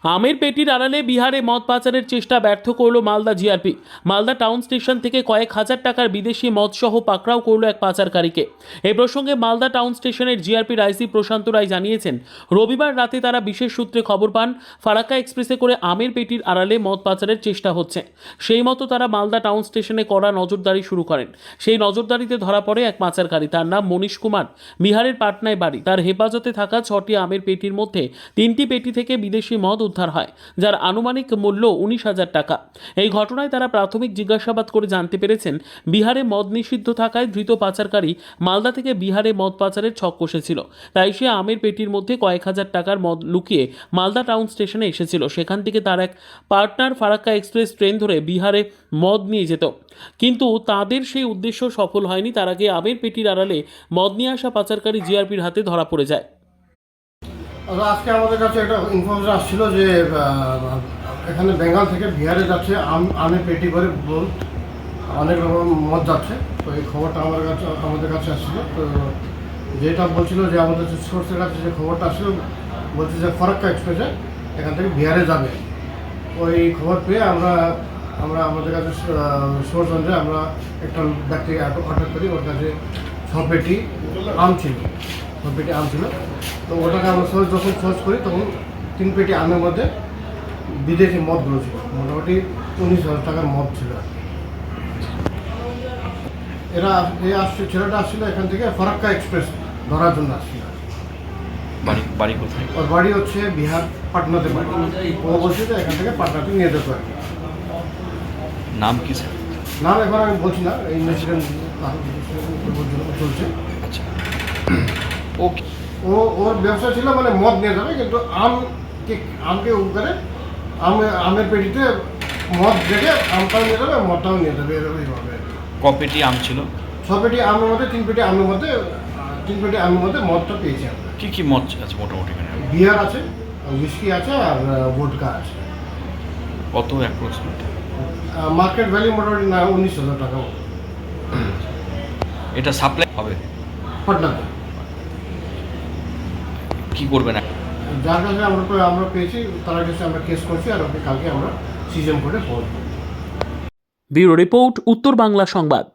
আমের পেটির আড়ালে বিহারে মদ পাচারের চেষ্টা ব্যর্থ করল Malda GRP. Malda town station থেকে কয়েক হাজার টাকার বিদেশি মদসহ পাকড়াও করল এক পাচারকারীকে। এই প্রসঙ্গে মালদা টাউন স্টেশনের জিআরপির আইসি প্রশান্ত রায় জানিয়েছেন, রবিবার রাতে তারা বিশেষ সূত্রে খবর পান ফারাক্কা এক্সপ্রেসে করে আমের পেটির আড়ালে মদ পাচারের চেষ্টা হচ্ছে। সেই মতো তারা মালদা টাউন স্টেশনে কড়া নজরদারি শুরু করেন। সেই নজরদারিতে ধরা পড়ে এক পাচারকারী, তার নাম মনীশ কুমার, বিহারের পাটনায় বাড়ি। তার হেফাজতে থাকা 6টি আমের পেটির মধ্যে 3টি পেটি থেকে বিদেশি মদ উদ্ধার হয়, যার আনুমানিক মূল্য 19,000 টাকা। এই ঘটনায় তারা প্রাথমিক জিজ্ঞাসাবাদ করে জানতে পেরেছেন, বিহারে মদ নিষিদ্ধ থাকায় ধৃত পাচারকারী মালদা থেকে বিহারে মদ পাচারের ছক কষেছিল। তাই সে আমের পেটির মধ্যে কয়েক হাজার টাকার মদ লুকিয়ে মালদা টাউন স্টেশনে এসেছিল। সেখান থেকে তার এক পার্টনার ফারাক্কা এক্সপ্রেস ট্রেন ধরে বিহারে মদ নিয়ে যেত, কিন্তু তাদের সেই উদ্দেশ্য সফল হয়নি। তার আগে আমের পেটির আড়ালে মদ নিয়ে আসা পাচারকারী জিআরপির হাতে ধরা পড়ে যায়। আজকে আমাদের কাছে একটা ইনফরমেশন আসছিল যে এখানে বেঙ্গল থেকে বিহারে যাচ্ছে আমের পেটি করে অনেক রকম মদ যাচ্ছে। তো এই খবরটা আমাদের কাছে আসছিল। তো যেটা বলছিল যে আমাদের সোর্সের কাছে যে খবরটা আসছিল, বলছে যে ফারাক্কা এক্সপ্রেসে এখান থেকে বিহারে যাবে। ওই খবর পেয়ে আমরা আমাদের কাছে সোর্স অনুযায়ী আমরা একটা ব্যক্তিকে আটক করি। ওর কাছে 6 পেটি আম ছিল। তো ওটাকে আমরা যখন সোর্স করি তখন 3 পেটি আমের মধ্যে বিদেশি মদগুলো ছিল, মোটামুটি 19,000 টাকার মদ ছিল। ছেলেটা আসছিল এখান থেকে ফারাক্কা এক্সপ্রেস ধরার জন্য আসছিল। বাড়ি কোথায়? ওর বাড়ি হচ্ছে বিহার, পাটনাতে বাড়ি। ও বলছে যে এখান থেকে পাটনাতে নিয়ে যেতে আর কি। নাম কি স্যার? নাম এখন আমি বলছি না, ইনভেস্টিগেশন চলছে। আচ্ছা, ওর ব্যবসা ছিল মানে মদ নিয়ে যাবে, কিন্তু আমকে উপরে আমের পেটিতে মদ রেখে আমটাও নিয়ে যাবে, মদটাও নিয়ে যাবে, এইভাবে। ক পেটি আম ছিল? 6 পেটি আমের মধ্যে 3 পেটি আমের মধ্যে মদটা পেয়েছি আমরা। কি মদ আছে মোটামুটি এখানে? বিয়ার আছে, হুইস্কি আছে, আর ভোডকা আছে। কত অ্যাপ্রক্সিমেট? মার্কেট ভ্যালু মোটামুটি 19,000 টাকা মতো। এটা সাপ্লাই হবে পাটনাতে। কি করবেন? যার কাছে আমরা পেয়েছি তার কাছে আমরা কেস করছি, আর ওকে কালকে আমরা সিজন করে পড়ব। ব্যুরো রিপোর্ট, উত্তর বাংলা সংবাদ।